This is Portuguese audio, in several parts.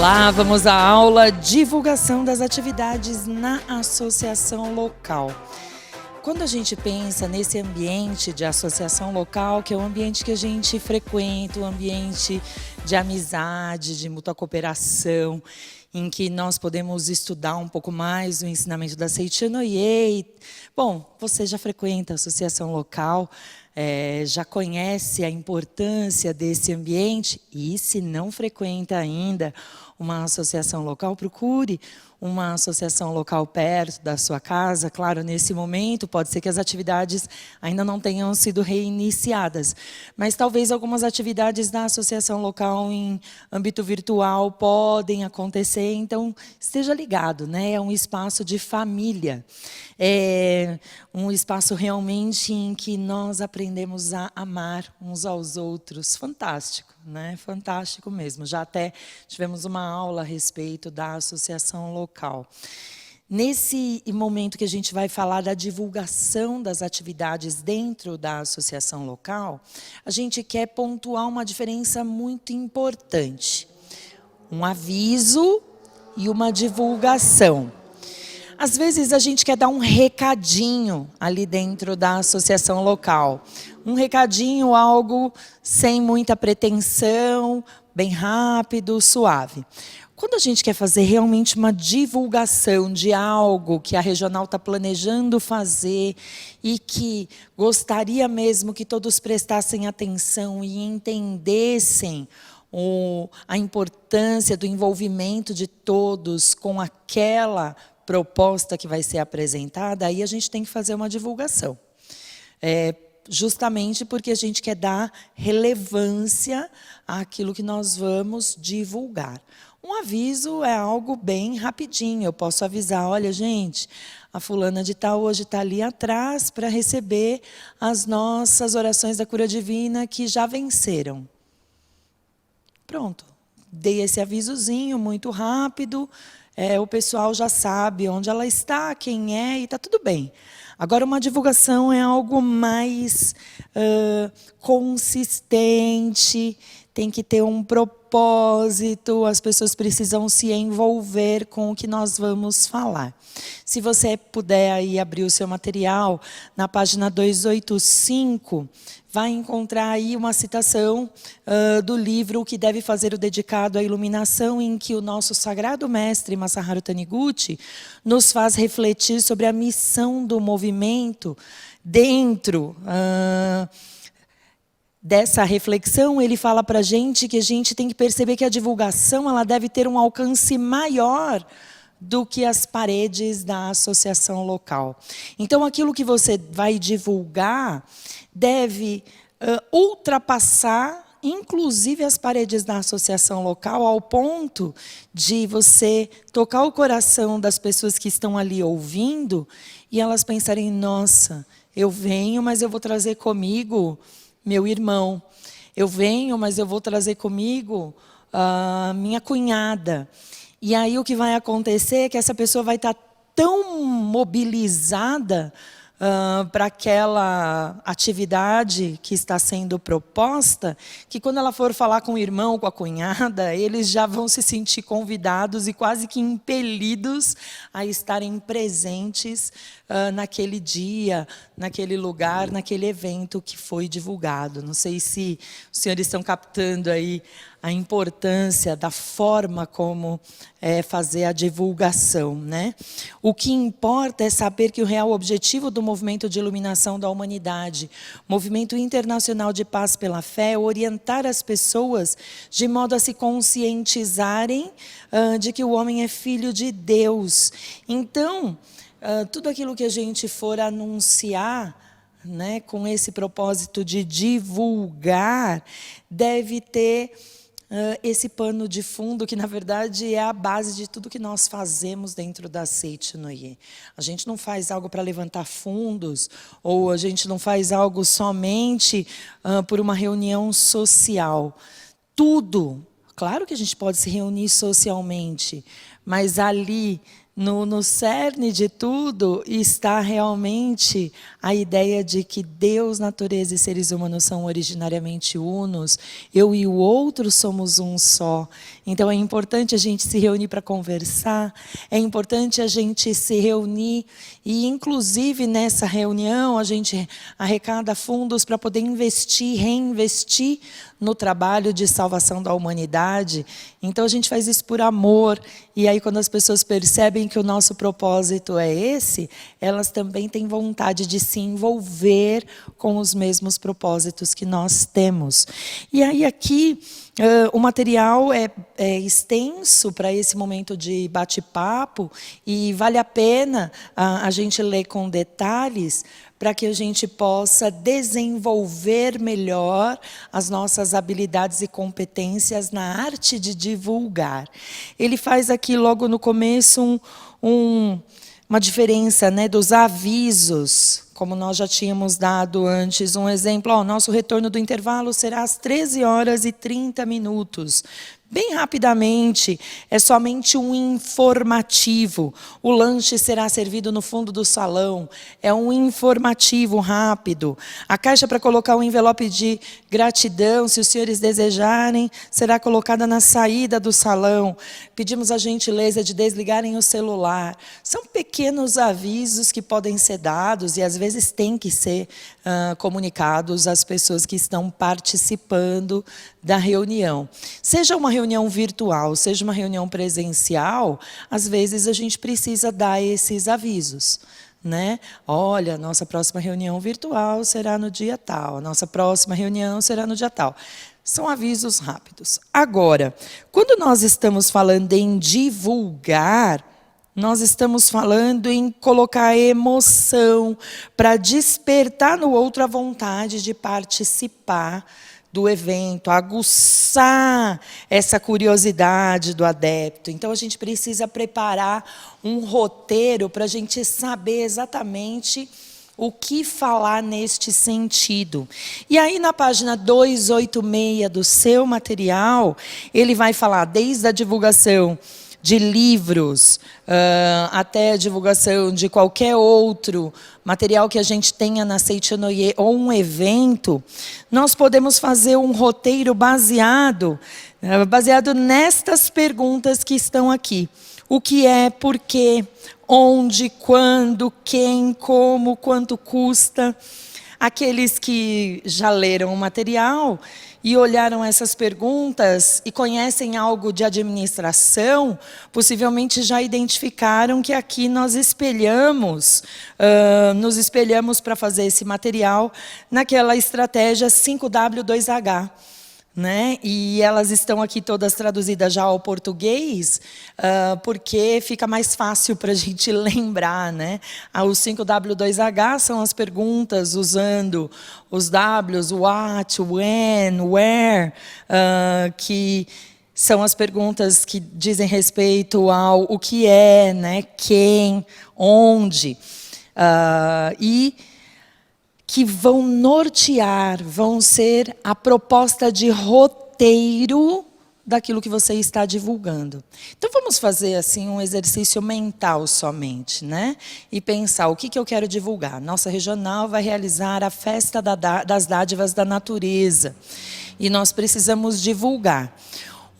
Olá, vamos à aula Divulgação das atividades na associação local. Quando a gente pensa nesse ambiente de associação local, que é o ambiente que a gente frequenta, o ambiente de amizade, de mútua cooperação, em que nós podemos estudar um pouco mais o ensinamento da Seiichi Noye. Bom, você já frequenta a associação local, já conhece a importância desse ambiente, e se não frequenta ainda uma associação local, procure uma associação local perto da sua casa. Claro, nesse momento, pode ser que as atividades ainda não tenham sido reiniciadas, mas talvez algumas atividades da associação local em âmbito virtual podem acontecer, então esteja ligado, né? É um espaço de família, é um espaço realmente em que nós aprendemos a amar uns aos outros. Fantástico, né? Fantástico mesmo. Já até tivemos uma aula a respeito da associação local. Nesse momento que a gente vai falar da divulgação das atividades dentro da associação local, a gente quer pontuar uma diferença muito importante. Um aviso e uma divulgação. Às vezes a gente quer dar um recadinho ali dentro da associação local. Um recadinho, algo sem muita pretensão, bem rápido, suave. Quando a gente quer fazer realmente uma divulgação de algo que a regional está planejando fazer e que gostaria mesmo que todos prestassem atenção e entendessem a importância do envolvimento de todos com aquela proposta que vai ser apresentada, aí a gente tem que fazer uma divulgação. Justamente porque a gente quer dar relevância àquilo que nós vamos divulgar. Um aviso é algo bem rapidinho. Eu posso avisar, olha, gente, a fulana de tal hoje está ali atrás para receber as nossas orações da cura divina que já venceram. Pronto. Dei esse avisozinho muito rápido. O pessoal já sabe onde ela está, quem é, e está tudo bem. Agora, uma divulgação é algo mais consistente, tem que ter um propósito, as pessoas precisam se envolver com o que nós vamos falar. Se você puder aí abrir o seu material, na página 285, vai encontrar aí uma citação do livro O que deve fazer o dedicado à iluminação, em que o nosso sagrado mestre Masaharu Taniguchi nos faz refletir sobre a missão do movimento. Dentro dessa reflexão, ele fala para a gente que a gente tem que perceber que a divulgação ela deve ter um alcance maior do que as paredes da associação local. Então, aquilo que você vai divulgar deve ultrapassar, inclusive, as paredes da associação local, ao ponto de você tocar o coração das pessoas que estão ali ouvindo e elas pensarem, nossa, eu venho, mas eu vou trazer comigo meu irmão. Eu venho, mas eu vou trazer comigo minha cunhada. E aí o que vai acontecer é que essa pessoa vai estar tão mobilizada para aquela atividade que está sendo proposta, que quando ela for falar com o irmão, com a cunhada, eles já vão se sentir convidados e quase que impelidos a estarem presentes naquele dia, naquele lugar, naquele evento que foi divulgado. Não sei se os senhores estão captando aí a importância da forma como fazer a divulgação, né? O que importa é saber que o real objetivo do movimento de iluminação da humanidade, movimento internacional de paz pela fé, é orientar as pessoas de modo a se conscientizarem de que o homem é filho de Deus. Então, tudo aquilo que a gente for anunciar, né, com esse propósito de divulgar, deve ter esse pano de fundo que, na verdade, é a base de tudo que nós fazemos dentro da Seiichi Noye. A gente não faz algo para levantar fundos, ou a gente não faz algo somente por uma reunião social. Tudo, claro que a gente pode se reunir socialmente, mas ali, no cerne de tudo está realmente a ideia de que Deus, natureza e seres humanos são originariamente unos, eu e o outro somos um só. Então é importante a gente se reunir para conversar, é importante a gente se reunir e, inclusive, nessa reunião, a gente arrecada fundos para poder investir, reinvestir no trabalho de salvação da humanidade. Então a gente faz isso por amor, e aí quando as pessoas percebem que o nosso propósito é esse, elas também têm vontade de se envolver com os mesmos propósitos que nós temos. E aí aqui o material é extenso para esse momento de bate-papo, e vale a pena a gente ler com detalhes, para que a gente possa desenvolver melhor as nossas habilidades e competências na arte de divulgar. Ele faz aqui, logo no começo, uma diferença, né, dos avisos, como nós já tínhamos dado antes um exemplo. Nosso retorno do intervalo será às 13h30. Bem rapidamente, é somente um informativo. O lanche será servido no fundo do salão. É um informativo rápido. A caixa para colocar o envelope de gratidão, se os senhores desejarem, será colocada na saída do salão. Pedimos a gentileza de desligarem o celular. São pequenos avisos que podem ser dados e, às vezes, têm que ser comunicados às pessoas que estão participando da reunião. Seja uma reunião virtual, seja uma reunião presencial, às vezes a gente precisa dar esses avisos, né? Olha, nossa próxima reunião virtual será no dia tal, a nossa próxima reunião será no dia tal. São avisos rápidos. Agora, quando nós estamos falando em divulgar, nós estamos falando em colocar emoção para despertar no outro a vontade de participar do evento, aguçar essa curiosidade do adepto. Então, a gente precisa preparar um roteiro para a gente saber exatamente o que falar neste sentido. E aí, na página 286 do seu material, ele vai falar desde a divulgação de livros, até a divulgação de qualquer outro material que a gente tenha na Seitianoye ou um evento, nós podemos fazer um roteiro baseado nestas perguntas que estão aqui. O que é, por quê, onde, quando, quem, como, quanto custa. Aqueles que já leram o material e olharam essas perguntas e conhecem algo de administração, possivelmente já identificaram que aqui nós nos espelhamos para fazer esse material naquela estratégia 5W2H. Né? E elas estão aqui todas traduzidas já ao português, porque fica mais fácil para a gente lembrar, né? Os 5W2H são as perguntas usando os Ws, what, when, where, que são as perguntas que dizem respeito ao o que é, né? Quem, onde, e que vão nortear, vão ser a proposta de roteiro daquilo que você está divulgando. Então, vamos fazer assim um exercício mental somente, né? E pensar, o que eu quero divulgar? Nossa regional vai realizar a festa das dádivas da natureza. E nós precisamos divulgar.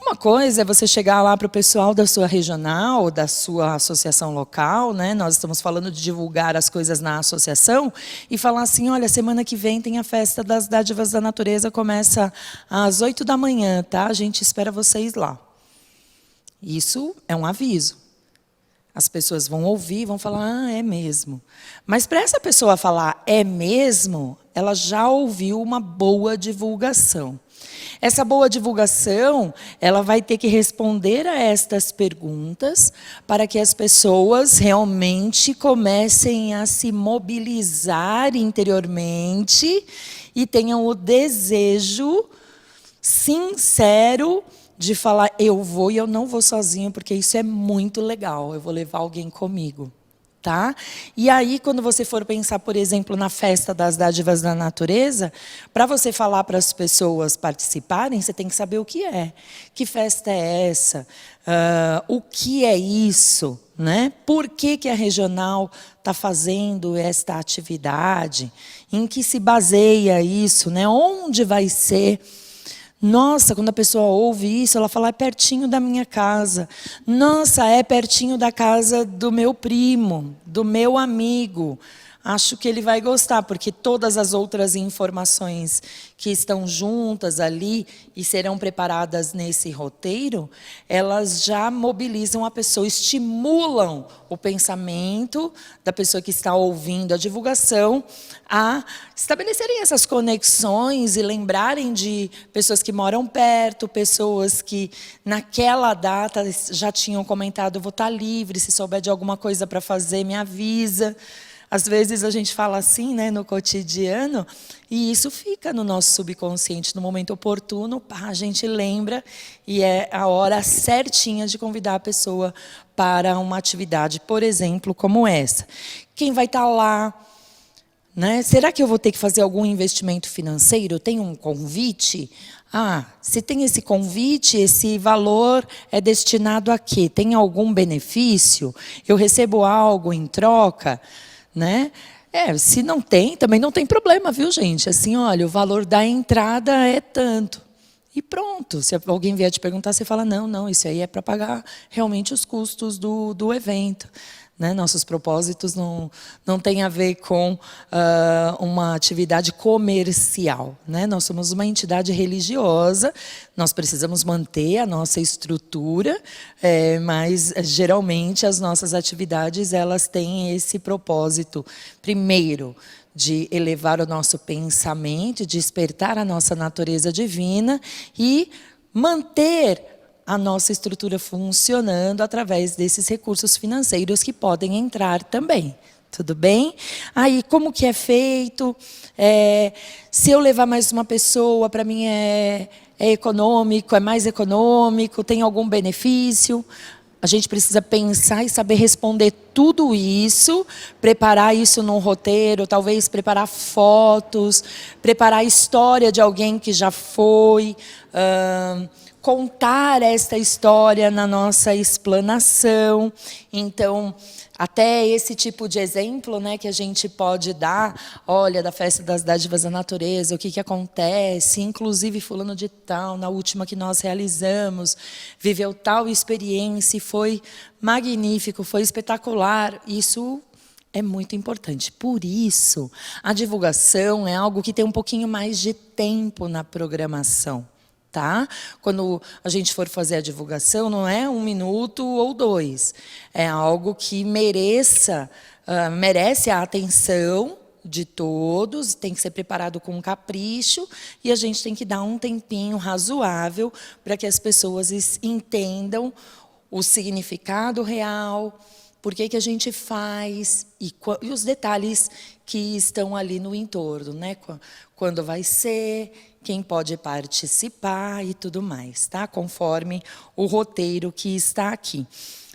Uma coisa é você chegar lá para o pessoal da sua regional, da sua associação local, né? Nós estamos falando de divulgar as coisas na associação, e falar assim, olha, semana que vem tem a festa das dádivas da natureza, começa às 8h, tá? A gente espera vocês lá. Isso é um aviso. As pessoas vão ouvir, vão falar, é mesmo. Mas para essa pessoa falar, é mesmo, ela já ouviu uma boa divulgação. Essa boa divulgação, ela vai ter que responder a estas perguntas para que as pessoas realmente comecem a se mobilizar interiormente e tenham o desejo sincero de falar, eu vou e eu não vou sozinho, porque isso é muito legal, eu vou levar alguém comigo. Tá? E aí, quando você for pensar, por exemplo, na festa das dádivas da natureza, para você falar para as pessoas participarem, você tem que saber o que é. Que festa é essa? O que é isso? né? Por que a regional está fazendo esta atividade? Em que se baseia isso, né? Onde vai ser? Nossa, quando a pessoa ouve isso, ela fala, é pertinho da minha casa. Nossa, é pertinho da casa do meu primo, do meu amigo. Acho que ele vai gostar, porque todas as outras informações que estão juntas ali e serão preparadas nesse roteiro, elas já mobilizam a pessoa, estimulam o pensamento da pessoa que está ouvindo a divulgação a estabelecerem essas conexões e lembrarem de pessoas que moram perto, pessoas que naquela data já tinham comentado, vou estar livre, se souber de alguma coisa para fazer, me avisa. Às vezes a gente fala assim, né, no cotidiano, e isso fica no nosso subconsciente. No momento oportuno, a gente lembra e é a hora certinha de convidar a pessoa para uma atividade, por exemplo, como essa. Quem vai estar lá? Né? Será que eu vou ter que fazer algum investimento financeiro? Tem um convite? Se tem esse convite, esse valor é destinado a quê? Tem algum benefício? Eu recebo algo em troca? Né? Se não tem, também não tem problema, viu, gente? Assim, olha, o valor da entrada é tanto. E pronto, se alguém vier te perguntar, você fala, não, isso aí é para pagar realmente os custos do evento. Né? Nossos propósitos não têm a ver com uma atividade comercial. Né? Nós somos uma entidade religiosa, nós precisamos manter a nossa estrutura, mas geralmente as nossas atividades elas têm esse propósito, primeiro, de elevar o nosso pensamento, despertar a nossa natureza divina e manter a nossa estrutura funcionando através desses recursos financeiros que podem entrar também. Tudo bem? Aí, como que é feito? Se eu levar mais uma pessoa, para mim é econômico, é mais econômico, tem algum benefício? A gente precisa pensar e saber responder tudo isso, preparar isso num roteiro, talvez preparar fotos, preparar a história de alguém que já foi, contar esta história na nossa explanação. Então, até esse tipo de exemplo, né, que a gente pode dar, olha, da Festa das Dádivas da Natureza, o que acontece, inclusive fulano de tal, na última que nós realizamos, viveu tal experiência e foi magnífico, foi espetacular. Isso é muito importante. Por isso, a divulgação é algo que tem um pouquinho mais de tempo na programação. Tá? Quando a gente for fazer a divulgação, não é 1 minuto ou 2. É algo que merece a atenção de todos, tem que ser preparado com capricho, e a gente tem que dar um tempinho razoável para que as pessoas entendam o significado real, por que a gente faz, e os detalhes que estão ali no entorno, né? Quando vai ser, quem pode participar e tudo mais, tá? Conforme o roteiro que está aqui.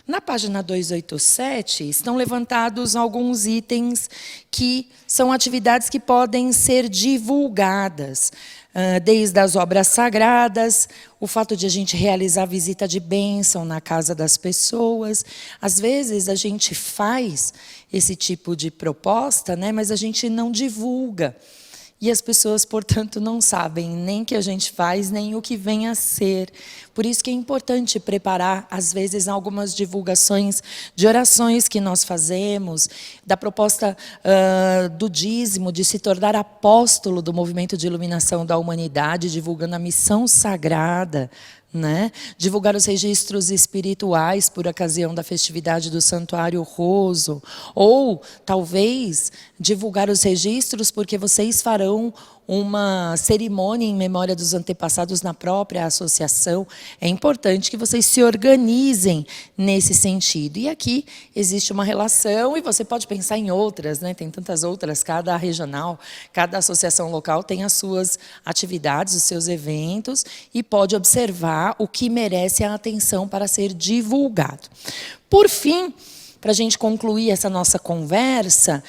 Na página 287, estão levantados alguns itens que são atividades que podem ser divulgadas, desde as obras sagradas, o fato de a gente realizar visita de bênção na casa das pessoas. Às vezes, a gente faz esse tipo de proposta, né, mas a gente não divulga. E as pessoas, portanto, não sabem nem o que a gente faz, nem o que vem a ser. Por isso que é importante preparar, às vezes, algumas divulgações de orações que nós fazemos, da proposta do dízimo, de se tornar apóstolo do movimento de iluminação da humanidade, divulgando a missão sagrada, né? Divulgar os registros espirituais por ocasião da festividade do Santuário Roso, ou talvez divulgar os registros porque vocês farão uma cerimônia em memória dos antepassados na própria associação. É importante que vocês se organizem nesse sentido. E aqui existe uma relação, e você pode pensar em outras, né? Tem tantas outras, cada regional, cada associação local tem as suas atividades, os seus eventos, e pode observar o que merece a atenção para ser divulgado. Por fim, para a gente concluir essa nossa conversa,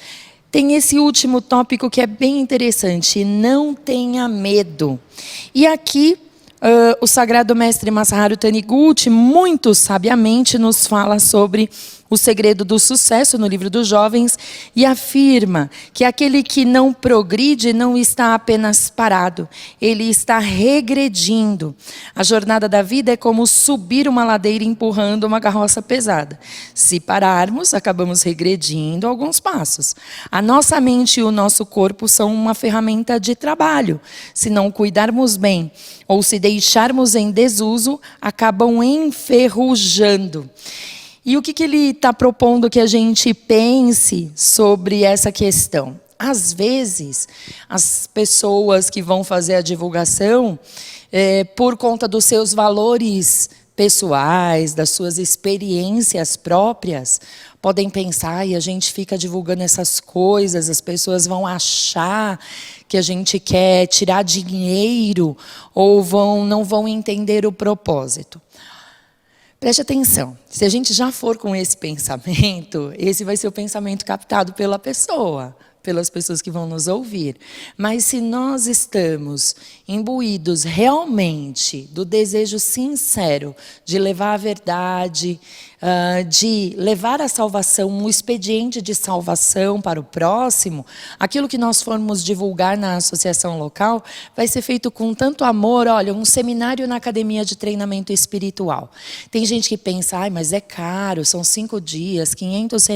tem esse último tópico que é bem interessante: não tenha medo. E aqui, o Sagrado Mestre Masaharu Taniguchi, muito sabiamente, nos fala sobre O Segredo do Sucesso, no livro dos jovens, e afirma que aquele que não progride não está apenas parado, ele está regredindo. A jornada da vida é como subir uma ladeira empurrando uma carroça pesada. Se pararmos, acabamos regredindo alguns passos. A nossa mente e o nosso corpo são uma ferramenta de trabalho. Se não cuidarmos bem ou se deixarmos em desuso, acabam enferrujando. E o que ele está propondo que a gente pense sobre essa questão? Às vezes, as pessoas que vão fazer a divulgação, por conta dos seus valores pessoais, das suas experiências próprias, podem pensar, e a gente fica divulgando essas coisas, as pessoas vão achar que a gente quer tirar dinheiro ou não vão entender o propósito. Preste atenção, se a gente já for com esse pensamento, esse vai ser o pensamento captado pela pessoa, pelas pessoas que vão nos ouvir. Mas se nós estamos imbuídos realmente do desejo sincero de levar a verdade, de levar a salvação, um expediente de salvação para o próximo, aquilo que nós formos divulgar na associação local vai ser feito com tanto amor. Olha, um seminário na academia de treinamento espiritual. Tem gente que pensa, mas é caro, são 5 dias, 500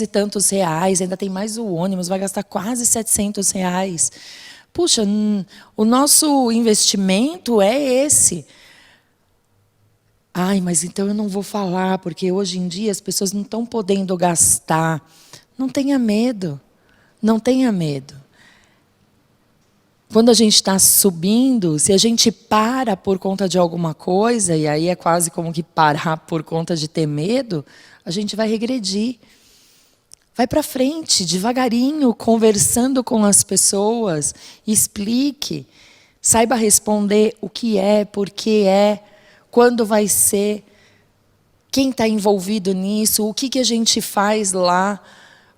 e tantos reais, ainda tem mais o ônibus, vai gastar quase 700 reais. Puxa, o nosso investimento é esse. Mas então eu não vou falar, porque hoje em dia as pessoas não estão podendo gastar. Não tenha medo, não tenha medo. Quando a gente está subindo, se a gente para por conta de alguma coisa, e aí é quase como que parar por conta de ter medo, a gente vai regredir. Vai para frente, devagarinho, conversando com as pessoas, explique, saiba responder o que é, por que é, quando vai ser, quem está envolvido nisso, o que a gente faz lá.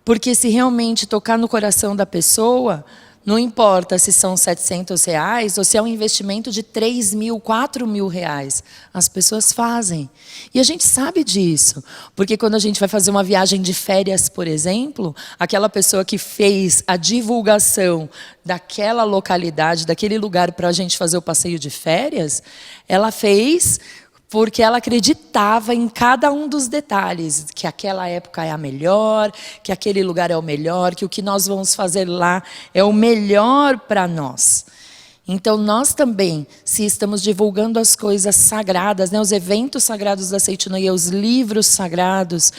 Porque se realmente tocar no coração da pessoa, não importa se são 700 reais ou se é um investimento de 3 mil, 4 mil reais. As pessoas fazem. E a gente sabe disso. Porque quando a gente vai fazer uma viagem de férias, por exemplo, aquela pessoa que fez a divulgação daquela localidade, daquele lugar para a gente fazer o passeio de férias, ela fez porque ela acreditava em cada um dos detalhes, que aquela época é a melhor, que aquele lugar é o melhor, que o que nós vamos fazer lá é o melhor para nós. Então, nós também, se estamos divulgando as coisas sagradas, os eventos sagrados da Seitinoye, os livros sagrados,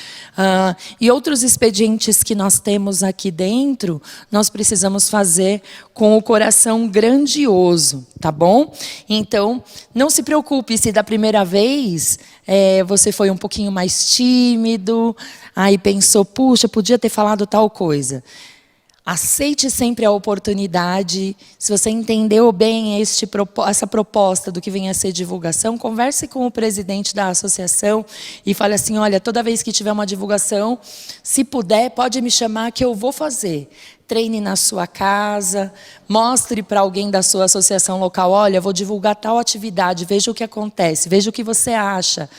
e outros expedientes que nós temos aqui dentro, nós precisamos fazer com o coração grandioso, tá bom? Então, não se preocupe se da primeira vez você foi um pouquinho mais tímido, aí pensou, puxa, podia ter falado tal coisa. Aceite sempre a oportunidade. Se você entendeu bem essa proposta do que vem a ser divulgação, converse com o presidente da associação e fale assim, olha, toda vez que tiver uma divulgação, se puder, pode me chamar que eu vou fazer. Treine na sua casa, mostre para alguém da sua associação local, olha, vou divulgar tal atividade, veja o que acontece, veja o que você acha.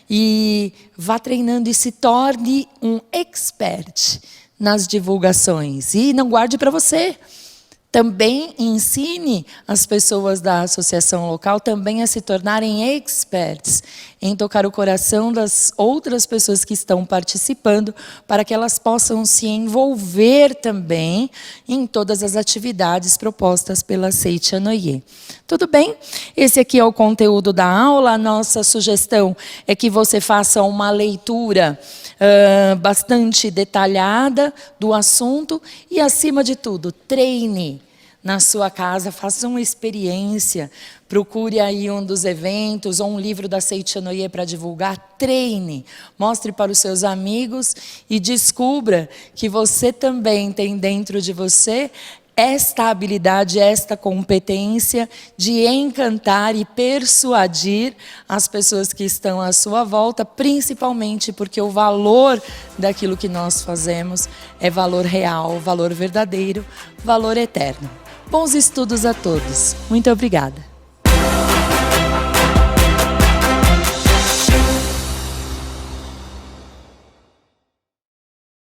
E vá treinando e se torne um expert nas divulgações. E não guarde para você. Também ensine as pessoas da associação local também a se tornarem experts em tocar o coração das outras pessoas que estão participando, para que elas possam se envolver também em todas as atividades propostas pela Seitinoye. Tudo bem? Esse aqui é o conteúdo da aula. A nossa sugestão é que você faça uma leitura bastante detalhada do assunto e, acima de tudo, treine na sua casa, faça uma experiência, procure aí um dos eventos ou um livro da Seitinoye para divulgar, treine, mostre para os seus amigos e descubra que você também tem dentro de você esta habilidade, esta competência de encantar e persuadir as pessoas que estão à sua volta, principalmente porque o valor daquilo que nós fazemos é valor real, valor verdadeiro, valor eterno. Bons estudos a todos. Muito obrigada.